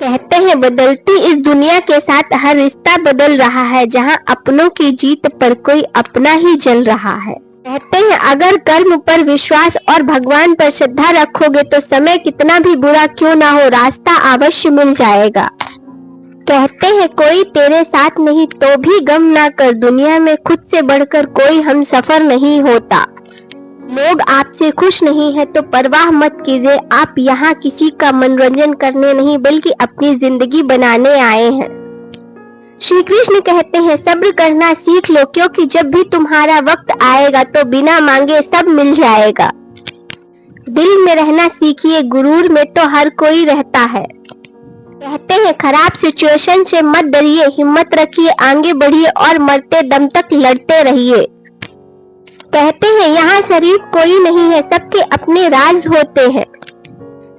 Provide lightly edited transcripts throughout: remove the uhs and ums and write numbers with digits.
कहते हैं बदलती इस दुनिया के साथ हर रिश्ता बदल रहा है, जहां अपनों की जीत पर कोई अपना ही जल रहा है। कहते हैं अगर कर्म पर विश्वास और भगवान पर श्रद्धा रखोगे तो समय कितना भी बुरा क्यों ना हो, रास्ता अवश्य मिल जाएगा। कहते हैं कोई तेरे साथ नहीं तो भी गम ना कर, दुनिया में खुद से बढ़कर कोई हमसफर नहीं होता। लोग आपसे खुश नहीं है तो परवाह मत कीजिए, आप यहाँ किसी का मनोरंजन करने नहीं बल्कि अपनी जिंदगी बनाने आए हैं। श्री कृष्ण कहते हैं सब्र करना सीख लो, क्योंकि जब भी तुम्हारा वक्त आएगा तो बिना मांगे सब मिल जाएगा। दिल में रहना सीखिए, गुरूर में तो हर कोई रहता है। कहते हैं खराब सिचुएशन से मत डरिए, हिम्मत रखिए, आगे बढ़िए और मरते दम तक लड़ते रहिए। कहते हैं यहाँ शरीफ कोई नहीं है, सबके अपने राज होते हैं।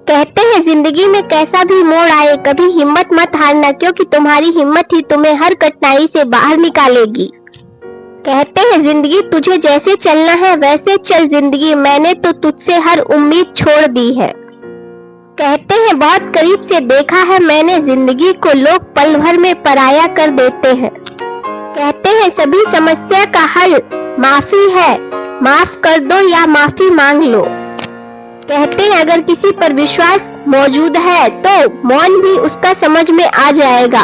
कहते हैं जिंदगी में कैसा भी मोड़ आए कभी हिम्मत मत हारना, क्योंकि तुम्हारी हिम्मत ही तुम्हें हर कठिनाई से बाहर निकालेगी। कहते हैं जिंदगी तुझे जैसे चलना है वैसे चल जिंदगी, मैंने तो तुझसे हर उम्मीद छोड़ दी है। कहते हैं बहुत करीब से देखा है मैंने जिंदगी को, लोग पल भर में पराया कर देते हैं। कहते हैं सभी समस्या का हल माफी है, माफ कर दो या माफी मांग लो। कहते हैं अगर किसी पर विश्वास मौजूद है तो मौन भी उसका समझ में आ जाएगा,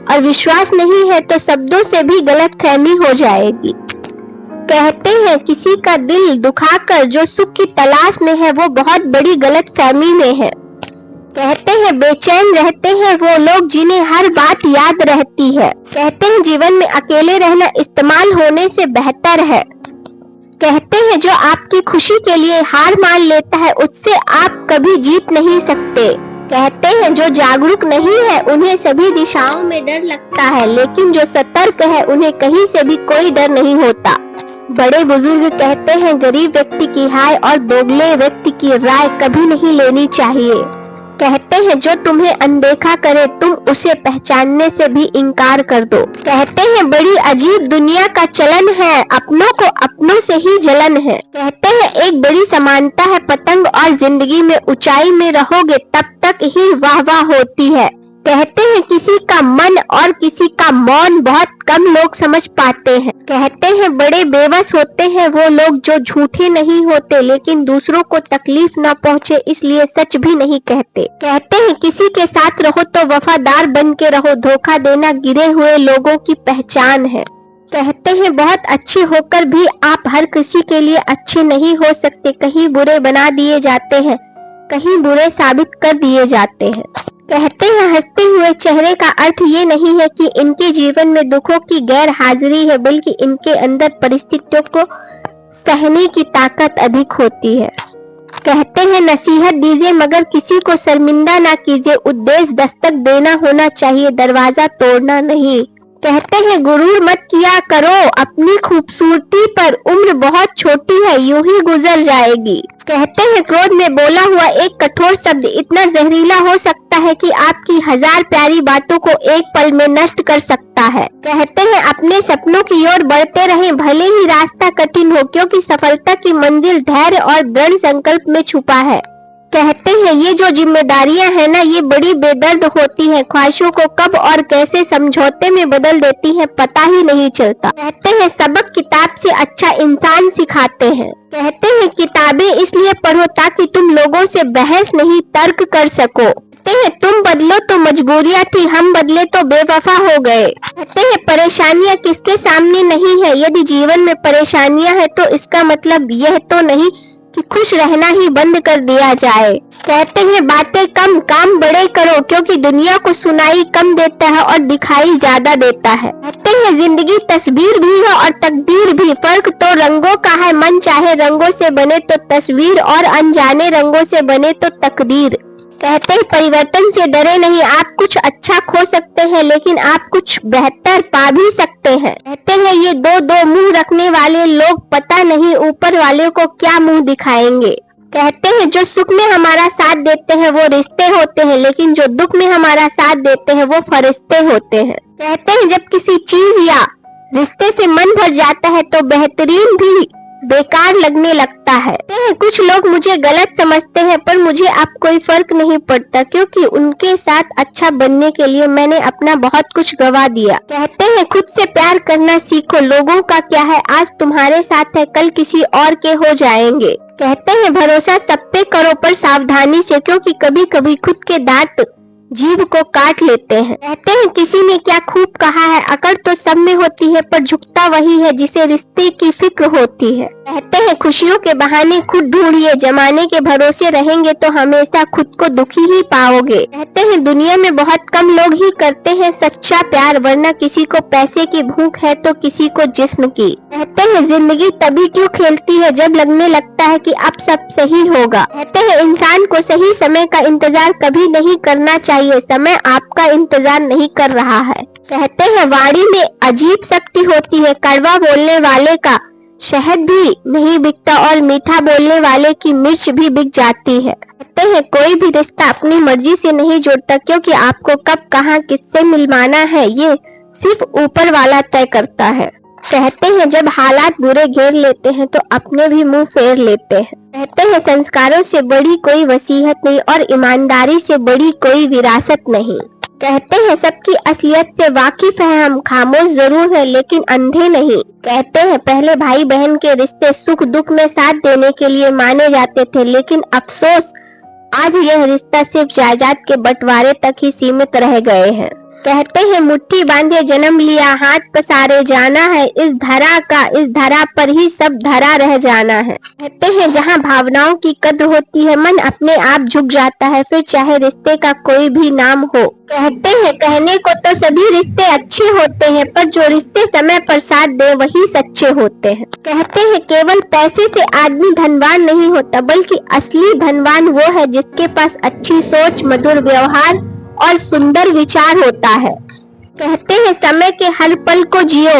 और विश्वास नहीं है तो शब्दों से भी गलतफहमी हो जाएगी। कहते हैं किसी का दिल दुखाकर जो सुख की तलाश में है वो बहुत बड़ी गलतफहमी में है। कहते हैं बेचैन रहते हैं वो लोग जिन्हें हर बात याद रहती है। कहते हैं जीवन में अकेले रहना इस्तेमाल होने से बेहतर है। कहते हैं जो आपकी खुशी के लिए हार मान लेता है उससे आप कभी जीत नहीं सकते। कहते हैं जो जागरूक नहीं है उन्हें सभी दिशाओं में डर लगता है, लेकिन जो सतर्क है उन्हें कहीं से भी कोई डर नहीं होता। बड़े बुजुर्ग कहते हैं गरीब व्यक्ति की हाय और दोगले व्यक्ति की राय कभी नहीं लेनी चाहिए। कहते हैं जो तुम्हें अनदेखा करे तुम उसे पहचानने से भी इनकार कर दो। कहते हैं बड़ी अजीब दुनिया का चलन है, अपनों को अपनों से ही जलन है। कहते हैं एक बड़ी समानता है पतंग और जिंदगी में, ऊंचाई में रहोगे तब तक ही वाह वाह होती है। कहते हैं किसी का मन और किसी का मौन बहुत कम लोग समझ पाते हैं। कहते हैं बड़े बेबस होते हैं वो लोग जो झूठे नहीं होते लेकिन दूसरों को तकलीफ न पहुंचे इसलिए सच भी नहीं कहते। कहते हैं किसी के साथ रहो तो वफादार बन के रहो, धोखा देना गिरे हुए लोगों की पहचान है। कहते हैं बहुत अच्छे होकर भी आप हर किसी के लिए अच्छे नहीं हो सकते, कहीं बुरे बना दिए जाते हैं, कहीं बुरे साबित कर दिए जाते हैं। कहते हैं हंसते हुए चेहरे का अर्थ ये नहीं है कि इनके जीवन में दुखों की गैर हाजिरी है, बल्कि इनके अंदर परिस्थितियों को सहने की ताकत अधिक होती है। कहते हैं नसीहत दीजिए मगर किसी को शर्मिंदा ना कीजिए, उद्देश्य दस्तक देना होना चाहिए, दरवाजा तोड़ना नहीं। कहते हैं गुरूर मत किया करो अपनी खूबसूरती पर, उम्र बहुत छोटी है यूं ही गुजर जाएगी। कहते हैं क्रोध में बोला हुआ एक कठोर शब्द इतना जहरीला हो सकता है कि आपकी 1000 प्यारी बातों को एक पल में नष्ट कर सकता है। कहते हैं अपने सपनों की ओर बढ़ते रहें भले ही रास्ता कठिन हो, क्योंकि सफलता की मंजिल धैर्य और दृढ़ संकल्प में छुपा है। कहते हैं ये जो जिम्मेदारियां हैं ना ये बड़ी बेदर्द होती हैं, ख्वाहिशों को कब और कैसे समझौते में बदल देती हैं पता ही नहीं चलता। कहते हैं सबक किताब से अच्छा इंसान सिखाते हैं। कहते हैं किताबें इसलिए पढ़ो ताकि तुम लोगों से बहस नहीं तर्क कर सको। कहते हैं तुम बदलो तो मजबूरियां थी, हम बदले तो बेवफा हो गए। कहते हैं परेशानियां किसके सामने नहीं है, यदि जीवन में परेशानियां है तो इसका मतलब यह तो नहीं कि खुश रहना ही बंद कर दिया जाए। कहते हैं बातें कम काम बड़े करो, क्योंकि दुनिया को सुनाई कम देता है और दिखाई ज्यादा देता है। कहते हैं जिंदगी तस्वीर भी है और तकदीर भी, फर्क तो रंगों का है, मन चाहे रंगों से बने तो तस्वीर और अनजाने रंगों से बने तो तकदीर। कहते हैं परिवर्तन से डरे नहीं, आप कुछ अच्छा खो सकते हैं लेकिन आप कुछ बेहतर पा भी सकते हैं। कहते हैं ये दो मुंह रखने वाले लोग पता नहीं ऊपर वाले को क्या मुंह दिखाएंगे। कहते हैं जो सुख में हमारा साथ देते हैं वो रिश्ते होते हैं, लेकिन जो दुख में हमारा साथ देते हैं वो फरिश्ते होते हैं। कहते हैं जब किसी चीज या रिश्ते से मन भर जाता है तो बेहतरीन भी बेकार लगने लगता है। कुछ लोग मुझे गलत समझते हैं पर मुझे अब कोई फर्क नहीं पड़ता क्योंकि उनके साथ अच्छा बनने के लिए मैंने अपना बहुत कुछ गवा दिया। कहते हैं खुद से प्यार करना सीखो, लोगों का क्या है, आज तुम्हारे साथ है कल किसी और के हो जाएंगे। कहते हैं भरोसा सब पे करो पर सावधानी से, क्योंकि कभी कभी खुद के दांत जीभ को काट लेते हैं। कहते हैं किसी ने क्या खूब कहा है, अकड़ तो सब में होती है पर झुकता वही है जिसे रिश्ते की फिक्र होती है। कहते हैं खुशियों के बहाने खुद ढूंढिए, जमाने के भरोसे रहेंगे तो हमेशा खुद को दुखी ही पाओगे। कहते हैं दुनिया में बहुत कम लोग ही करते हैं सच्चा प्यार, वरना किसी को पैसे की भूख है तो किसी को जिस्म की। कहते हैं जिंदगी तभी क्यों खेलती है जब लगने लगता है कि अब सब सही होगा। कहते हैं इंसान को सही समय का इंतजार कभी नहीं करना चाहिए, समय आपका इंतजार नहीं कर रहा है। कहते हैं वाणी में अजीब शक्ति होती है, कड़वा बोलने वाले का शहद भी नहीं बिकता और मीठा बोलने वाले की मिर्च भी बिक जाती है। कहते हैं कोई भी रिश्ता अपनी मर्जी से नहीं जुड़ता, क्योंकि आपको कब कहाँ किससे मिलवाना है ये सिर्फ ऊपर वाला तय करता है। कहते हैं जब हालात बुरे घेर लेते हैं तो अपने भी मुंह फेर लेते हैं। कहते हैं संस्कारों से बड़ी कोई वसीयत नहीं और ईमानदारी से बड़ी कोई विरासत नहीं। कहते हैं सबकी असलियत से वाकिफ है हम, खामोश जरूर है लेकिन अंधे नहीं। कहते हैं पहले भाई बहन के रिश्ते सुख दुख में साथ देने के लिए माने जाते थे, लेकिन अफसोस आज यह रिश्ता सिर्फ जायदाद के बंटवारे तक ही सीमित रह गए हैं। कहते हैं मुट्ठी बांधे जन्म लिया, हाथ पसारे जाना है, इस धरा पर ही सब धरा रह जाना है। कहते हैं जहाँ भावनाओं की कद्र होती है मन अपने आप झुक जाता है, फिर चाहे रिश्ते का कोई भी नाम हो। कहते हैं कहने को तो सभी रिश्ते अच्छे होते हैं पर जो रिश्ते समय पर साथ दे वही सच्चे होते हैं। कहते हैं केवल पैसे से आदमी धनवान नहीं होता, बल्कि असली धनवान वो है जिसके पास अच्छी सोच, मधुर व्यवहार और सुंदर विचार होता है। कहते हैं समय के हर पल को जियो,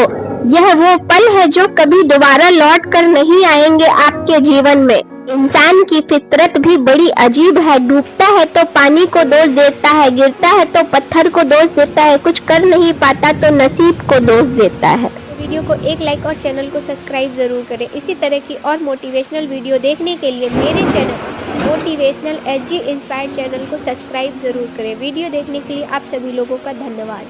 यह वो पल है जो कभी दोबारा लौट कर नहीं आएंगे आपके जीवन में। इंसान की फितरत भी बड़ी अजीब है, डूबता है तो पानी को दोष देता है, गिरता है तो पत्थर को दोष देता है, कुछ कर नहीं पाता तो नसीब को दोष देता है। वीडियो को एक लाइक और चैनल को सब्सक्राइब जरूर करें। इसी तरह की और मोटिवेशनल वीडियो देखने के लिए मेरे channel motivational SG inspired channel को सब्सक्राइब जरूर करें। वीडियो देखने के लिए आप सभी लोगों का धन्यवाद।